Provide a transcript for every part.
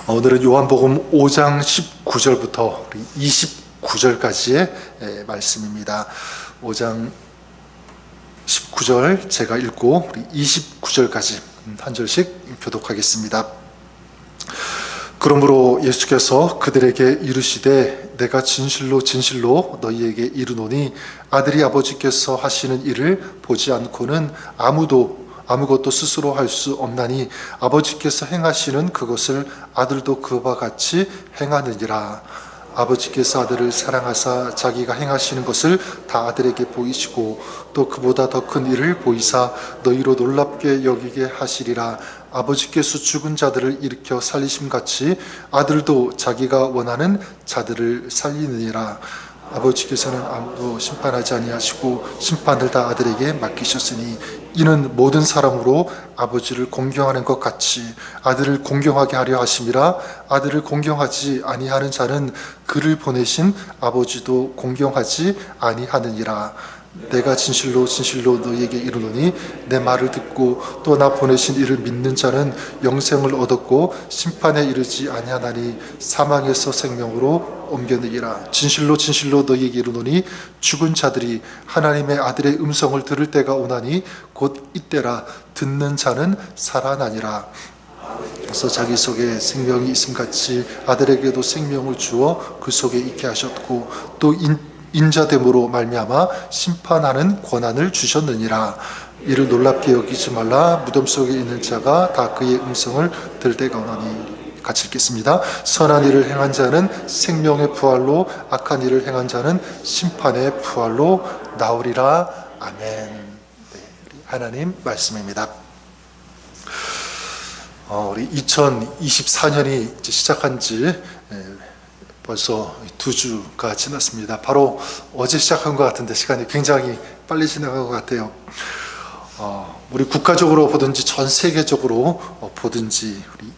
오늘은 요한복음 5장 19절부터 29절까지의 말씀입니다. 5장 19절 제가 읽고 29절까지 한 절씩 교독하겠습니다. 그러므로 예수께서 그들에게 이르시되 내가 진실로 진실로 너희에게 이르노니 아들이 아버지께서 하시는 일을 보지 않고는 아무것도 스스로 할 수 없나니 아버지께서 행하시는 그것을 아들도 그와 같이 행하느니라. 아버지께서 아들을 사랑하사 자기가 행하시는 것을 다 아들에게 보이시고 또 그보다 더 큰 일을 보이사 너희로 놀랍게 여기게 하시리라. 아버지께서 죽은 자들을 일으켜 살리심같이 아들도 자기가 원하는 자들을 살리느니라. 아버지께서는 아무도 심판하지 아니하시고 심판을 다 아들에게 맡기셨으니 이는 모든 사람으로 아버지를 공경하는 것 같이 아들을 공경하게 하려 하심이라. 아들을 공경하지 아니하는 자는 그를 보내신 아버지도 공경하지 아니하느니라. 내가 진실로 진실로 너희에게 이르노니 내 말을 듣고 또 나 보내신 이를 믿는 자는 영생을 얻었고 심판에 이르지 아니하나니 사망에서 생명으로 옮겨내리라. 진실로 진실로 너희에게 이르노니 죽은 자들이 하나님의 아들의 음성을 들을 때가 오나니 곧 이때라. 듣는 자는 살아나니라. 그래서 자기 속에 생명이 있음같이 아들에게도 생명을 주어 그 속에 있게 하셨고 또 인자됨으로 말미암아 심판하는 권한을 주셨느니라. 이를 놀랍게 여기지 말라. 무덤 속에 있는 자가 다 그의 음성을 들을 때가 오나니. 같이 읽겠습니다. 선한 일을 행한 자는 생명의 부활로 악한 일을 행한 자는 심판의 부활로 나오리라. 아멘. 네, 하나님 말씀입니다. 우리 2024년이 시작한 지 벌써 2주가 지났습니다. 바로 어제 시작한 것 같은데 시간이 굉장히 빨리 지나간 것 같아요. 우리 국가적으로 보든지 전 세계적으로 보든지 우리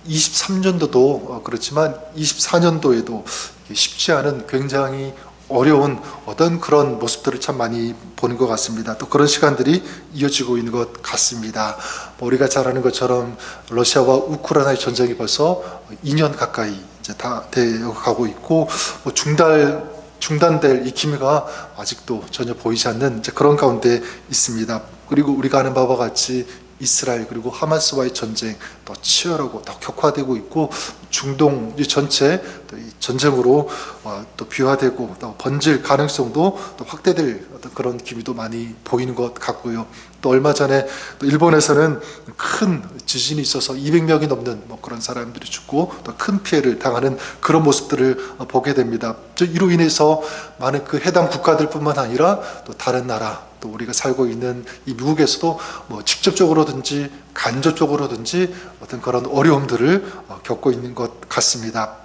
2023년도도 그렇지만 24년도에도 쉽지 않은 굉장히 어려운 어떤 그런 모습들을 참 많이 보는 것 같습니다. 또 그런 시간들이 이어지고 있는 것 같습니다. 우리가 잘 아는 것처럼 러시아와 우크라이나의 전쟁이 벌써 2년 가까이 이제 다 되어가고 있고 중단될 이 기미가 아직도 전혀 보이지 않는 이제 그런 가운데 있습니다. 그리고 우리가 아는 바와 같이 이스라엘 그리고 하마스와의 전쟁 더 치열하고 더 격화되고 있고 중동 전체 또 이 전쟁으로 또 비화되고 또 번질 가능성도 또 확대될 어떤 그런 기미도 많이 보이는 것 같고요. 또 얼마 전에 또 일본에서는 큰 지진이 있어서 200명이 넘는 그런 사람들이 죽고 또 큰 피해를 당하는 그런 모습들을 보게 됩니다. 이로 인해서 많은 그 해당 국가들뿐만 아니라 또 다른 나라 또 우리가 살고 있는 이 미국에서도 직접적으로든지 간접적으로든지 어떤 그런 어려움들을 겪고 있는 것 같습니다.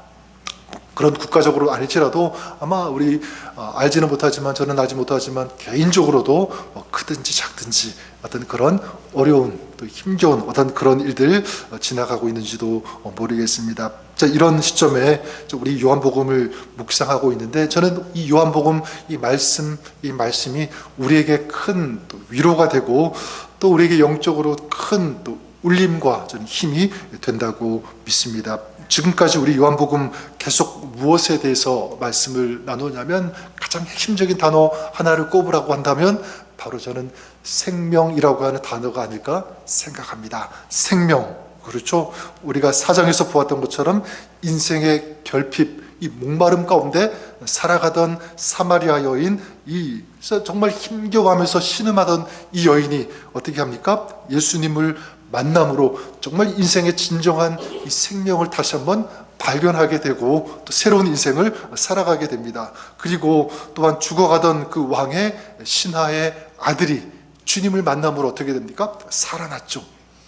그런 국가적으로 아닐지라도 아마 우리 알지는 못하지만 저는 알지 못하지만 개인적으로도 크든지 작든지 어떤 그런 어려운 또 힘겨운 어떤 그런 일들 지나가고 있는지도 모르겠습니다. 자, 이런 시점에 우리 요한복음을 묵상하고 있는데 저는 이 요한복음 이 말씀이 우리에게 큰 또 위로가 되고 또 우리에게 영적으로 큰 또 울림과 저는 힘이 된다고 믿습니다. 지금까지 우리 요한복음 계속 무엇에 대해서 말씀을 나누냐면 가장 핵심적인 단어 하나를 꼽으라고 한다면 바로 저는 생명이라고 하는 단어가 아닐까 생각합니다. 생명. 그렇죠? 우리가 사장에서 보았던 것처럼 인생의 결핍, 이 목마름 가운데 살아가던 사마리아 여인, 이 정말 힘겨워하면서 신음하던 이 여인이 어떻게 합니까? 예수님을 만남으로 정말 인생의 진정한 이 생명을 다시 한번 발견하게 되고 또 새로운 인생을 살아가게 됩니다. 그리고 또한 죽어가던 그 왕의 신하의 아들이 주님을 만남으로 어떻게 됩니까? 살아났죠.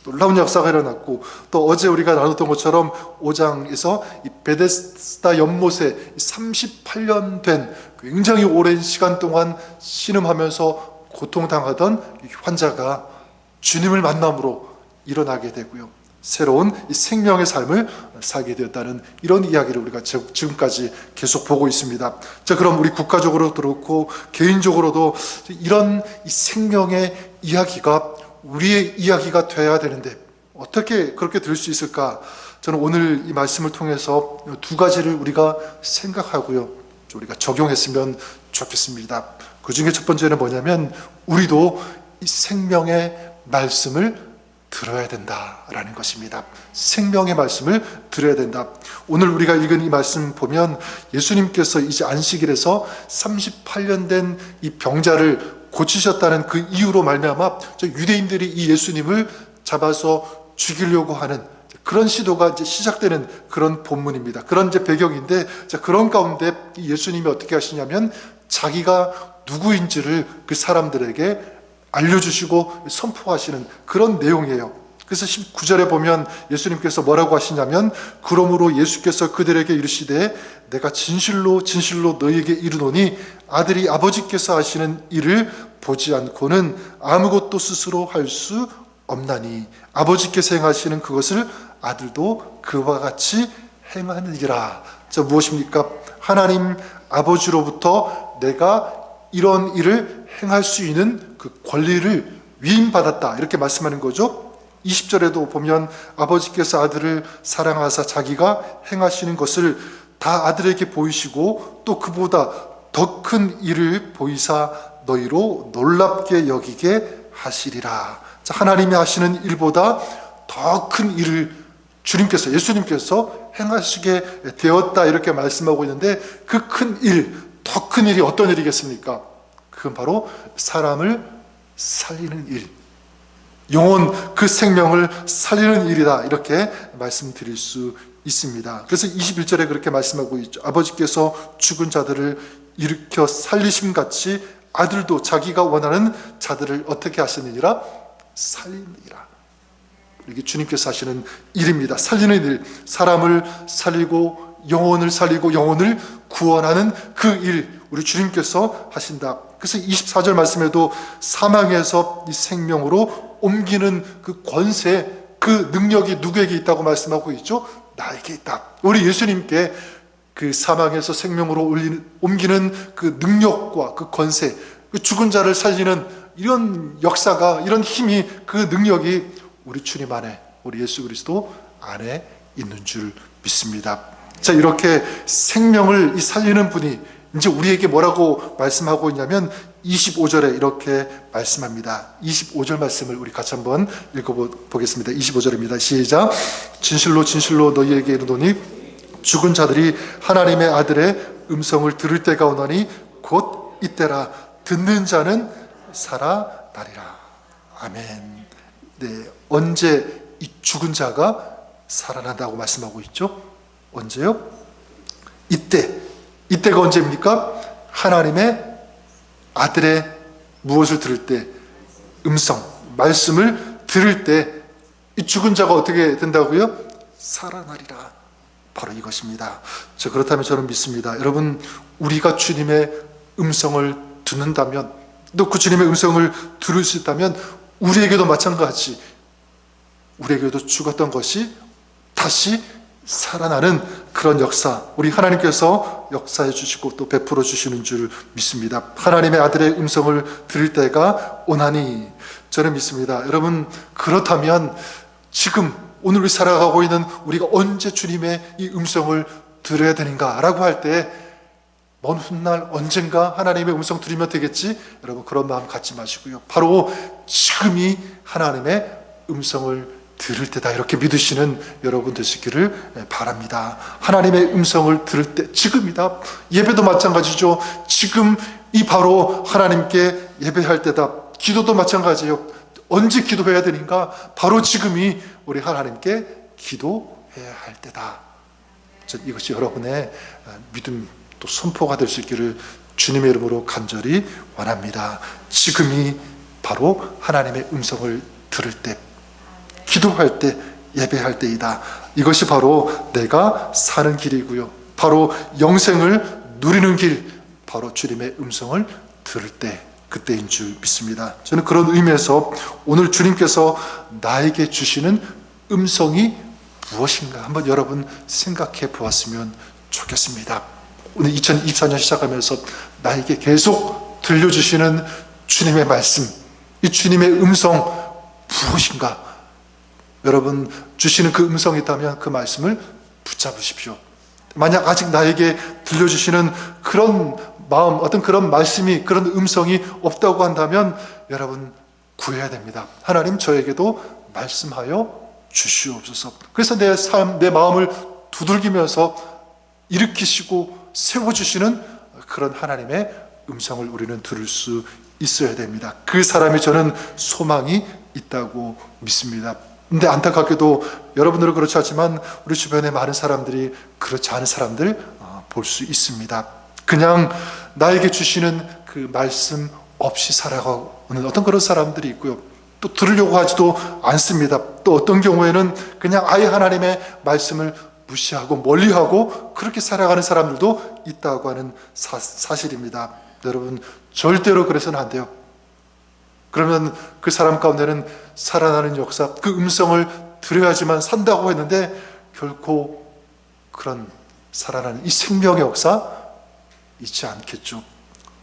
놀라운 역사가 일어났고 또 어제 우리가 나눴던 것처럼 5장에서 이 베데스다 연못에 38년 된 굉장히 오랜 시간 동안 신음하면서 고통당하던 환자가 주님을 만남으로 일어나게 되고요. 새로운 이 생명의 삶을 살게 되었다는 이런 이야기를 우리가 지금까지 계속 보고 있습니다. 자, 그럼 우리 국가적으로 그렇고 개인적으로도 이런 이 생명의 이야기가 우리의 이야기가 되어야 되는데 어떻게 그렇게 될 수 있을까 저는 오늘 이 말씀을 통해서 두 가지를 우리가 생각하고요, 우리가 적용했으면 좋겠습니다. 그 중에 첫 번째는 뭐냐면, 우리도 이 생명의 말씀을 들어야 된다라는 것입니다. 생명의 말씀을 들어야 된다. 오늘 우리가 읽은 이 말씀 보면 예수님께서 이제 안식일에서 38년 된 이 병자를 고치셨다는 그 이유로 말미암아 유대인들이 이 예수님을 잡아서 죽이려고 하는 그런 시도가 이제 시작되는 그런 본문입니다. 그런 이제 배경인데, 그런 가운데 예수님이 어떻게 하시냐면 자기가 누구인지를 그 사람들에게 알려주시고 선포하시는 그런 내용이에요. 그래서 19절에 보면 예수님께서 뭐라고 하시냐면, 그러므로 예수께서 그들에게 이르시되 내가 진실로 진실로 너희에게 이르노니 아들이 아버지께서 하시는 일을 보지 않고는 아무것도 스스로 할 수 없나니 아버지께서 행하시는 그것을 아들도 그와 같이 행하느니라. 무엇입니까? 하나님 아버지로부터 내가 이런 일을 행할 수 있는 그 권리를 위임받았다, 이렇게 말씀하는 거죠. 20절에도 보면 아버지께서 아들을 사랑하사 자기가 행하시는 것을 다 아들에게 보이시고 또 그보다 더 큰 일을 보이사 너희로 놀랍게 여기게 하시리라. 하나님이 하시는 일보다 더 큰 일을 주님께서, 예수님께서 행하시게 되었다, 이렇게 말씀하고 있는데, 그 큰 일, 더 큰 일이 어떤 일이겠습니까? 그건 바로 사람을 살리는 일, 영혼, 그 생명을 살리는 일이다, 이렇게 말씀드릴 수 있습니다. 그래서 21절에 그렇게 말씀하고 있죠. 아버지께서 죽은 자들을 일으켜 살리심같이 아들도 자기가 원하는 자들을 어떻게 하시느니라? 살리느니라. 이게 주님께서 하시는 일입니다. 살리는 일, 사람을 살리고 영혼을 살리고 영혼을 구원하는 그 일, 우리 주님께서 하신다. 그래서 24절 말씀에도 사망에서 이 생명으로 옮기는 그 권세, 그 능력이 누구에게 있다고 말씀하고 있죠? 나에게 있다. 우리 예수님께 그 사망에서 생명으로 옮기는 그 능력과 그 권세, 그 죽은 자를 살리는 이런 역사가, 이런 힘이, 그 능력이 우리 주님 안에, 우리 예수 그리스도 안에 있는 줄 믿습니다. 자, 이렇게 생명을 살리는 분이 이제 우리에게 뭐라고 말씀하고 있냐면 25절에 이렇게 말씀합니다. 25절 말씀을 우리 같이 한번 읽어보겠습니다. 25절입니다. 시작. 진실로 진실로 너희에게 이르노니 죽은 자들이 하나님의 아들의 음성을 들을 때가 오나니 곧 이때라. 듣는 자는 살아나리라. 아멘. 네, 언제 이 죽은 자가 살아난다고 말씀하고 있죠? 언제요? 이때가 언제입니까? 하나님의 아들의 무엇을 들을 때? 음성, 말씀을 들을 때 이 죽은 자가 어떻게 된다고요? 살아나리라. 바로 이것입니다. 그렇다면 저는 믿습니다. 여러분, 우리가 주님의 음성을 듣는다면, 또 그 주님의 음성을 들을 수 있다면 우리에게도 마찬가지, 우리에게도 죽었던 것이 다시 살아나는 그런 역사, 우리 하나님께서 역사해 주시고 또 베풀어 주시는 줄 믿습니다. 하나님의 아들의 음성을 들을 때가 오나니, 저는 믿습니다. 여러분, 그렇다면 지금 오늘 우리 살아가고 있는 우리가 언제 주님의 이 음성을 들어야 되는가 라고 할 때, 먼 훗날 언젠가 하나님의 음성 들으면 되겠지? 여러분, 그런 마음 갖지 마시고요, 바로 지금이 하나님의 음성을 들을 때다, 이렇게 믿으시는 여러분 되시기를 바랍니다. 하나님의 음성을 들을 때 지금이다. 예배도 마찬가지죠. 지금이 바로 하나님께 예배할 때다. 기도도 마찬가지예요. 언제 기도해야 되는가? 바로 지금이 우리 하나님께 기도해야 할 때다. 이것이 여러분의 믿음 또 선포가 될 수 있기를 주님의 이름으로 간절히 원합니다. 지금이 바로 하나님의 음성을 들을 때, 기도할 때, 예배할 때이다. 이것이 바로 내가 사는 길이고요, 바로 영생을 누리는 길, 바로 주님의 음성을 들을 때, 그때인 줄 믿습니다. 저는 그런 의미에서 오늘 주님께서 나에게 주시는 음성이 무엇인가 한번 여러분 생각해 보았으면 좋겠습니다. 오늘 2024년 시작하면서 나에게 계속 들려주시는 주님의 말씀, 이 주님의 음성 무엇인가? 여러분 주시는 그 음성이 있다면 그 말씀을 붙잡으십시오. 만약 아직 나에게 들려주시는 그런 마음, 어떤 그런 말씀이, 그런 음성이 없다고 한다면 여러분 구해야 됩니다. 하나님 저에게도 말씀하여 주시옵소서. 그래서 내 삶, 내 마음을 두들기면서 일으키시고 세워주시는 그런 하나님의 음성을 우리는 들을 수 있어야 됩니다. 그 사람이 저는 소망이 있다고 믿습니다. 근데 안타깝게도 여러분들은 그렇지 않지만 우리 주변에 많은 사람들이 그렇지 않은 사람들 볼 수 있습니다. 그냥 나에게 주시는 그 말씀 없이 살아가는 어떤 그런 사람들이 있고요. 또 들으려고 하지도 않습니다. 또 어떤 경우에는 그냥 아예 하나님의 말씀을 무시하고 멀리하고 그렇게 살아가는 사람들도 있다고 하는 사실입니다. 여러분 절대로 그래서는 안 돼요. 그러면 그 사람 가운데는 살아나는 역사, 그 음성을 들어야지만 산다고 했는데 결코 그런 살아나는 이 생명의 역사 있지 않겠죠.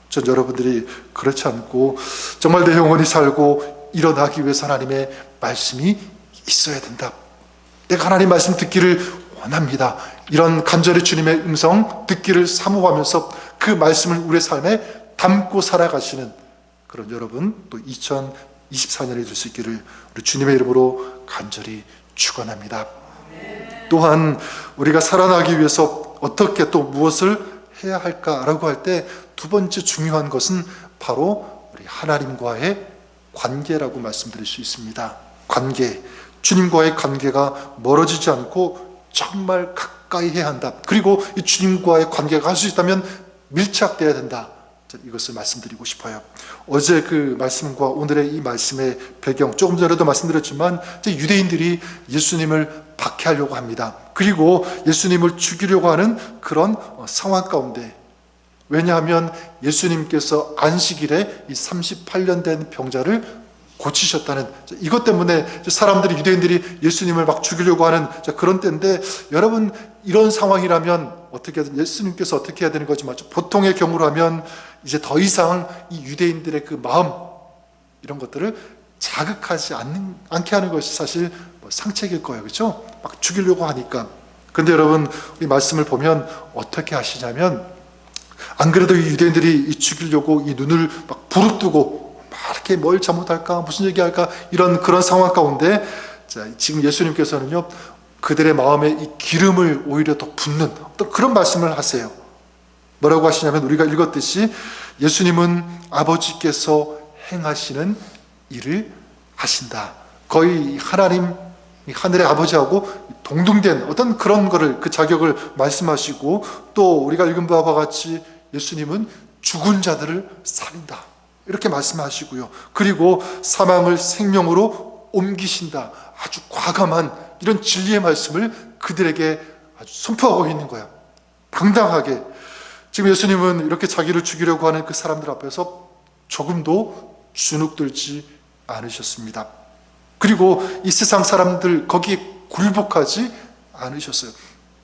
전 여러분들이 그렇지 않고 정말 내 영혼이 살고 일어나기 위해서 하나님의 말씀이 있어야 된다. 내가 하나님 말씀 듣기를 원합니다. 이런 간절히 주님의 음성 듣기를 사모하면서 그 말씀을 우리의 삶에 담고 살아가시는 그런 여러분 또 2024년이 될 수 있기를 우리 주님의 이름으로 간절히 축원합니다. 또한 우리가 살아나기 위해서 어떻게 또 무엇을 해야 할까라고 할 때 두 번째 중요한 것은 바로 우리 하나님과의 관계라고 말씀드릴 수 있습니다. 관계, 주님과의 관계가 멀어지지 않고 정말 가까이 해야 한다. 그리고 이 주님과의 관계가 할 수 있다면 밀착되어야 된다. 이것을 말씀드리고 싶어요. 어제 그 말씀과 오늘의 이 말씀의 배경, 조금 전에도 말씀드렸지만 유대인들이 예수님을 박해하려고 합니다. 그리고 예수님을 죽이려고 하는 그런 상황 가운데, 왜냐하면 예수님께서 안식일에 이 38년 된 병자를 고치셨다는 이것 때문에 사람들이, 유대인들이 예수님을 막 죽이려고 하는 그런 때인데, 여러분 이런 상황이라면 어떻게 예수님께서 어떻게 해야 되는 거지? 보통의 경우라면 이제 더 이상 이 유대인들의 그 마음, 이런 것들을 자극하지 않게 하는 것이 사실 상책일 거예요. 그렇죠? 막 죽이려고 하니까. 근데 여러분 이 말씀을 보면 어떻게 하시냐면, 안 그래도 이 유대인들이 죽이려고 이 눈을 막 부릅뜨고 막 이렇게 뭘 잘못할까, 무슨 얘기할까, 이런 그런 상황 가운데 지금 예수님께서는요 그들의 마음에 이 기름을 오히려 더 붓는 또 그런 말씀을 하세요. 뭐라고 하시냐면, 우리가 읽었듯이 예수님은 아버지께서 행하시는 일을 하신다. 거의 하나님, 하늘의 아버지하고 동등된 어떤 그런 거를, 그 자격을 말씀하시고, 또 우리가 읽은 바와 같이 예수님은 죽은 자들을 살린다. 이렇게 말씀하시고요. 그리고 사망을 생명으로 옮기신다. 아주 과감한 이런 진리의 말씀을 그들에게 아주 선포하고 있는 거야. 당당하게. 지금 예수님은 이렇게 자기를 죽이려고 하는 그 사람들 앞에서 조금도 주눅들지 않으셨습니다. 그리고 이 세상 사람들 거기에 굴복하지 않으셨어요.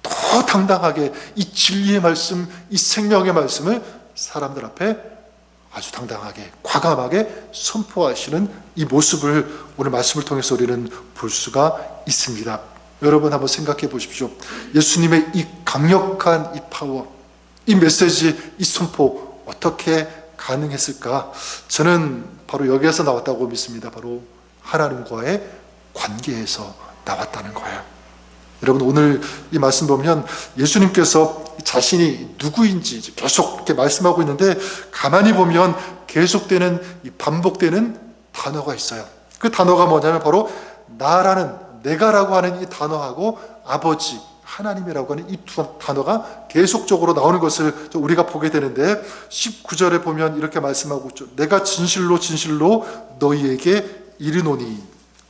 더 당당하게 이 진리의 말씀, 이 생명의 말씀을 사람들 앞에 아주 당당하게, 과감하게 선포하시는 이 모습을 오늘 말씀을 통해서 우리는 볼 수가 있습니다. 여러분 한번 생각해 보십시오. 예수님의 이 강력한 이 파워, 이 메시지, 이 선포 어떻게 가능했을까? 저는 바로 여기에서 나왔다고 믿습니다. 바로 하나님과의 관계에서 나왔다는 거예요. 여러분 오늘 이 말씀 보면 예수님께서 자신이 누구인지 계속 이렇게 말씀하고 있는데, 가만히 보면 계속되는 이 반복되는 단어가 있어요. 그 단어가 뭐냐면 바로 나라는, 내가라고 하는 이 단어하고 아버지, 하나님이라고 하는 이 두 단어가 계속적으로 나오는 것을 우리가 보게 되는데, 19절에 보면 이렇게 말씀하고 있죠. 내가 진실로 진실로 너희에게 이르노니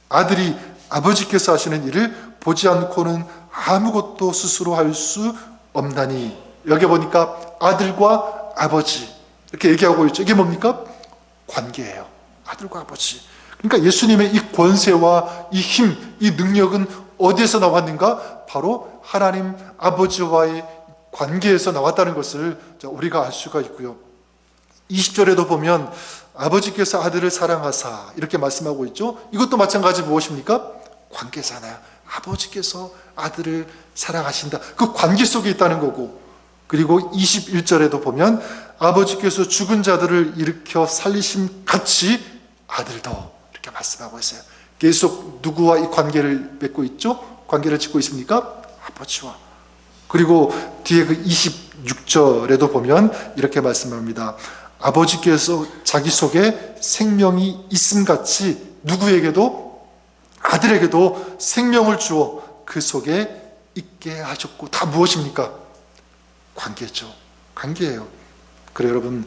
아들이 아버지께서 하시는 일을 보지 않고는 아무것도 스스로 할 수 없나니. 여기 보니까 아들과 아버지 이렇게 얘기하고 있죠. 이게 뭡니까? 관계예요. 아들과 아버지. 그러니까 예수님의 이 권세와 이 힘, 이 능력은 어디에서 나왔는가? 바로 하나님 아버지와의 관계에서 나왔다는 것을 우리가 알 수가 있고요. 20절에도 보면 아버지께서 아들을 사랑하사 이렇게 말씀하고 있죠. 이것도 마찬가지 무엇입니까? 관계잖아요. 아버지께서 아들을 사랑하신다. 그 관계 속에 있다는 거고, 그리고 21절에도 보면 아버지께서 죽은 자들을 일으켜 살리심 같이 아들도, 이렇게 말씀하고 있어요. 계속 누구와 이 관계를 맺고 있죠? 관계를 짓고 있습니까? 아버지와. 그리고 뒤에 그 26절에도 보면 이렇게 말씀합니다. 아버지께서 자기 속에 생명이 있음 같이 누구에게도, 아들에게도 생명을 주어 그 속에 있게 하셨고, 다 무엇입니까? 관계죠. 관계예요. 그래 여러분,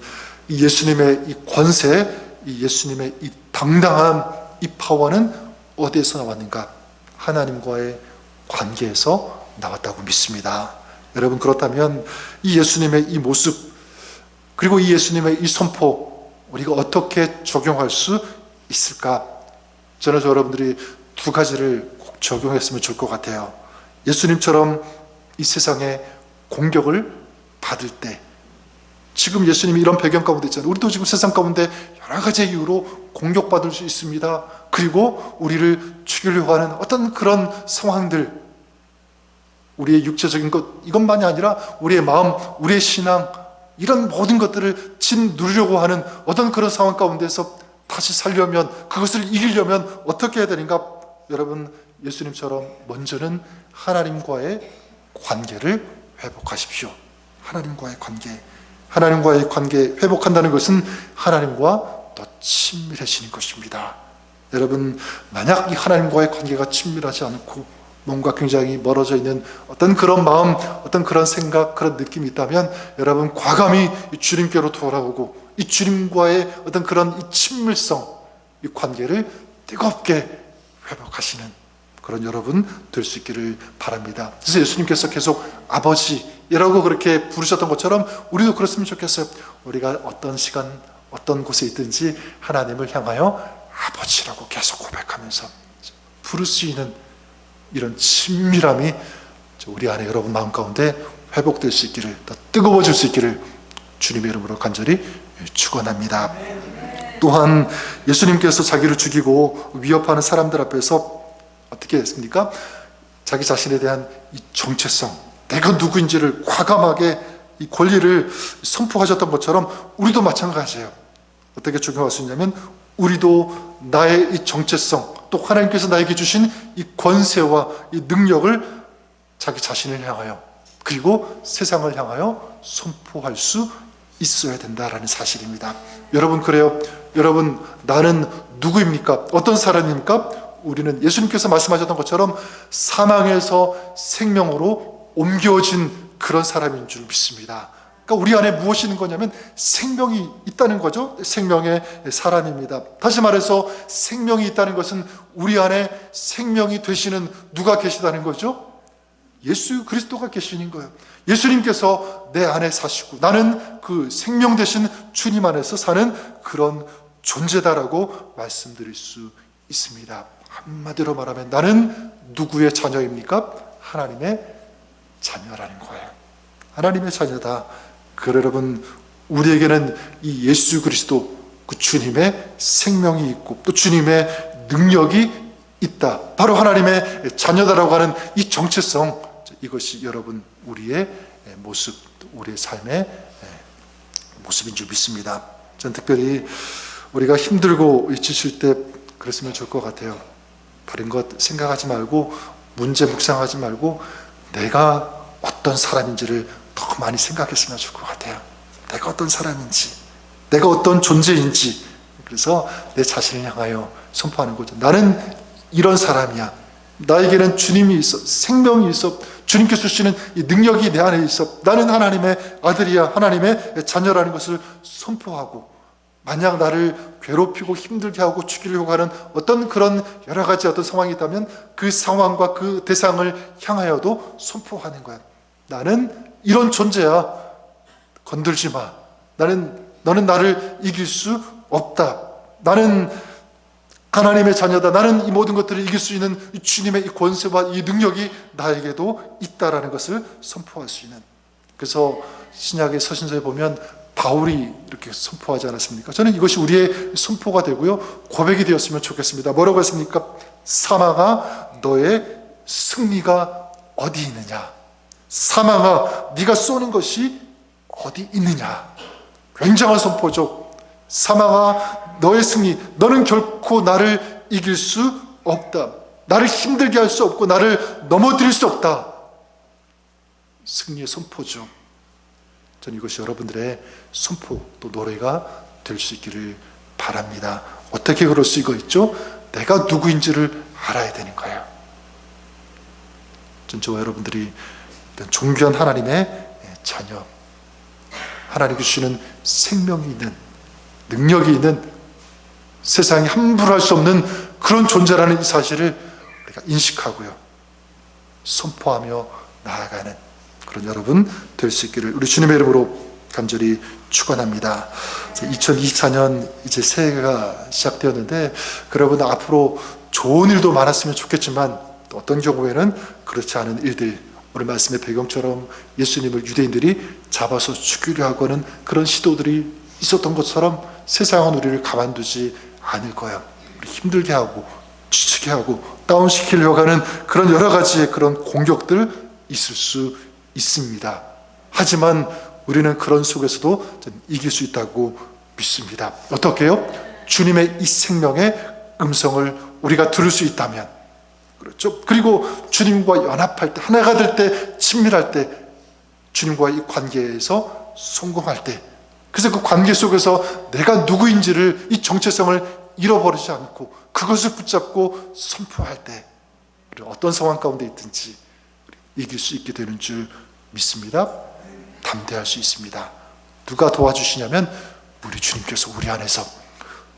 이 예수님의 이 권세, 이 예수님의 이 당당한 이 파워는 어디에서 나왔는가? 하나님과의 관계에서 나왔다고 믿습니다. 여러분, 그렇다면 이 예수님의 이 모습, 그리고 이 예수님의 이 선포, 우리가 어떻게 적용할 수 있을까? 저는 여러분들이 두 가지를 꼭 적용했으면 좋을 것 같아요. 예수님처럼 이 세상에 공격을 받을 때, 지금 예수님이 이런 배경 가운데 있잖아요. 우리도 지금 세상 가운데 여러 가지 이유로 공격받을 수 있습니다. 그리고 우리를 죽이려고 하는 어떤 그런 상황들, 우리의 육체적인 것, 이것만이 아니라 우리의 마음, 우리의 신앙, 이런 모든 것들을 짓누르려고 하는 어떤 그런 상황 가운데서 다시 살려면, 그것을 이기려면 어떻게 해야 되는가? 여러분, 예수님처럼 먼저는 하나님과의 관계를 회복하십시오. 하나님과의 관계 회복한다는 것은 하나님과 더 친밀해지는 것입니다. 여러분, 만약 이 하나님과의 관계가 친밀하지 않고 뭔가 굉장히 멀어져 있는 어떤 그런 마음, 어떤 그런 생각, 그런 느낌이 있다면 여러분, 과감히 이 주님께로 돌아오고 이 주님과의 어떤 그런 이 친밀성, 이 관계를 뜨겁게 회복하시는 그런 여러분 될 수 있기를 바랍니다. 그래서 예수님께서 계속 아버지라고 그렇게 부르셨던 것처럼 우리도 그랬으면 좋겠어요. 우리가 어떤 시간, 어떤 곳에 있든지 하나님을 향하여 아버지라고 계속 고백하면서 부를 수 있는 이런 친밀함이 우리 안에 여러분 마음 가운데 회복될 수 있기를, 더 뜨거워질 수 있기를 주님의 이름으로 간절히 축원합니다. 또한 예수님께서 자기를 죽이고 위협하는 사람들 앞에서 어떻게 했습니까? 자기 자신에 대한 이 정체성, 내가 누구인지를 과감하게 이 권리를 선포하셨던 것처럼 우리도 마찬가지예요. 어떻게 적용할 수 있냐면 우리도 나의 이 정체성, 또 하나님께서 나에게 주신 이 권세와 이 능력을 자기 자신을 향하여, 그리고 세상을 향하여 선포할 수 있어야 된다라는 사실입니다. 여러분, 그래요. 여러분, 나는 누구입니까? 어떤 사람입니까? 우리는 예수님께서 말씀하셨던 것처럼 사망에서 생명으로 옮겨진 그런 사람인 줄 믿습니다. 그러니까 우리 안에 무엇이 있는 거냐면 생명이 있다는 거죠. 생명의 사람입니다. 다시 말해서 생명이 있다는 것은 우리 안에 생명이 되시는 누가 계시다는 거죠? 예수 그리스도가 계시는 거예요. 예수님께서 내 안에 사시고 나는 그 생명 되신 주님 안에서 사는 그런 존재다라고 말씀드릴 수 있습니다. 한마디로 말하면 나는 누구의 자녀입니까? 하나님의 자녀라는 거예요. 하나님의 자녀다. 그래 여러분, 우리에게는 이 예수 그리스도 그 주님의 생명이 있고 또 주님의 능력이 있다. 바로 하나님의 자녀다라고 하는 이 정체성, 이것이 여러분 우리의 모습, 우리의 삶의 모습인 줄 믿습니다. 전 특별히 우리가 힘들고 지칠 때 그랬으면 좋을 것 같아요. 다른 것 생각하지 말고, 문제 묵상하지 말고 내가 어떤 사람인지를 더 많이 생각했으면 좋을 것 같아요. 내가 어떤 사람인지, 내가 어떤 존재인지, 그래서 내 자신을 향하여 선포하는 거죠. 나는 이런 사람이야. 나에게는 주님이 있어, 생명이 있어, 주님께서 주시는 이 능력이 내 안에 있어. 나는 하나님의 아들이야, 하나님의 자녀라는 것을 선포하고, 만약 나를 괴롭히고 힘들게 하고 죽이려고 하는 어떤 그런 여러 가지 어떤 상황이 있다면 그 상황과 그 대상을 향하여도 선포하는 거야. 나는 이런 존재야. 건들지 마. 너는 나를 이길 수 없다. 나는 하나님의 자녀다. 나는 이 모든 것들을 이길 수 있는 주님의 이 권세와 이 능력이 나에게도 있다라는 것을 선포할 수 있는. 그래서 신약의 서신서에 보면 바울이 이렇게 선포하지 않았습니까? 저는 이것이 우리의 선포가 되고요, 고백이 되었으면 좋겠습니다. 뭐라고 했습니까? 사망아, 너의 승리가 어디 있느냐? 사망아, 네가 쏘는 것이 어디 있느냐? 굉장한 선포죠. 사망아, 너의 승리, 너는 결코 나를 이길 수 없다. 나를 힘들게 할 수 없고 나를 넘어뜨릴 수 없다. 승리의 선포죠. 저는 이것이 여러분들의 선포 또 노래가 될 수 있기를 바랍니다. 어떻게 그럴 수 있죠? 내가 누구인지를 알아야 되는 거예요. 전 저와 여러분들이 존귀한 하나님의 자녀, 하나님이 주시는 생명이 있는, 능력이 있는, 세상이 함부로 할 수 없는 그런 존재라는 이 사실을 우리가 인식하고요, 선포하며 나아가는 그런 여러분 될 수 있기를 우리 주님의 이름으로 간절히 축원합니다. 2024년 이제 새해가 시작되었는데, 여러분 앞으로 좋은 일도 많았으면 좋겠지만 또 어떤 경우에는 그렇지 않은 일들, 오늘 말씀의 배경처럼 예수님을 유대인들이 잡아서 죽이려 하고 하는 그런 시도들이 있었던 것처럼 세상은 우리를 가만두지 않을 거예요. 우리 힘들게 하고 지치게 하고 다운시키려고 하는 그런 여러 가지의 그런 공격들 있을 수 있습니다. 하지만 우리는 그런 속에서도 이길 수 있다고 믿습니다. 어떻게 해요? 주님의 이 생명의 음성을 우리가 들을 수 있다면, 그렇죠? 그리고 주님과 연합할 때, 하나가 될 때, 친밀할 때, 주님과의 이 관계에서 성공할 때, 그래서 그 관계 속에서 내가 누구인지를, 이 정체성을 잃어버리지 않고 그것을 붙잡고 선포할 때, 어떤 상황 가운데 있든지 이길 수 있게 되는 줄 믿습니다. 담대할 수 있습니다. 누가 도와주시냐면 우리 주님께서 우리 안에서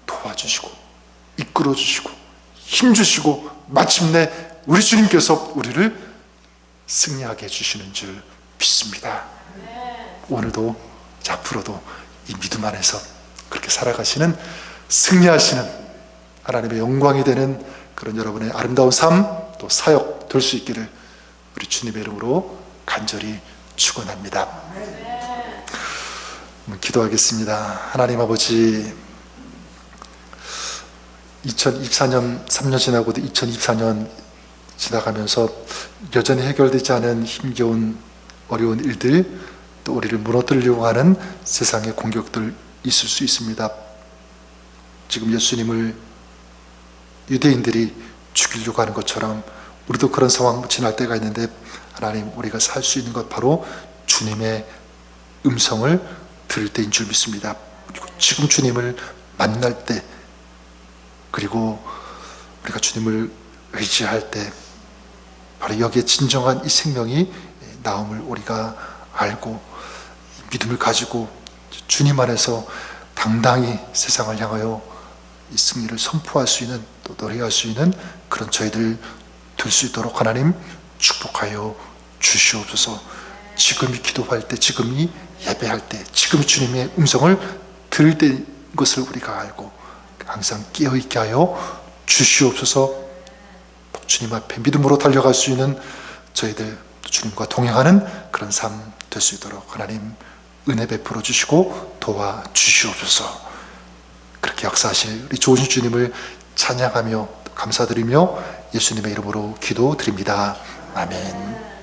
도와주시고 이끌어주시고 힘주시고 마침내 우리 주님께서 우리를 승리하게 해주시는 줄 믿습니다. 오늘도 앞으로도 이 믿음 안에서 그렇게 살아가시는, 승리하시는 하나님의 영광이 되는 그런 여러분의 아름다운 삶 또 사역 될 수 있기를 우리 주님의 이름으로 간절히 축원합니다. 기도하겠습니다. 하나님 아버지, 2024년 3년 지나고도 2024년 지나가면서 여전히 해결되지 않은 힘겨운 어려운 일들, 또 우리를 무너뜨리려고 하는 세상의 공격들 있을 수 있습니다. 지금 예수님을 유대인들이 죽이려고 하는 것처럼 우리도 그런 상황 지날 때가 있는데, 하나님, 우리가 살 수 있는 것 바로 주님의 음성을 들을 때인 줄 믿습니다. 그리고 지금 주님을 만날 때, 그리고 우리가 주님을 의지할 때 바로 여기에 진정한 이 생명이 나옴을 우리가 알고 믿음을 가지고 주님 안에서 당당히 세상을 향하여 이 승리를 선포할 수 있는, 또 노래할 수 있는 그런 저희들 될 수 있도록 하나님 축복하여 주시옵소서. 지금이 기도할 때, 지금이 예배할 때, 지금 주님의 음성을 들을 때인 것을 우리가 알고 항상 깨어있게 하여 주시옵소서. 주님 앞에 믿음으로 달려갈 수 있는 저희들, 주님과 동행하는 그런 삶 될 수 있도록 하나님 은혜 베풀어 주시고 도와주시옵소서. 그렇게 역사하실 우리 좋으신 주님을 찬양하며 감사드리며 예수님의 이름으로 기도드립니다. 아멘.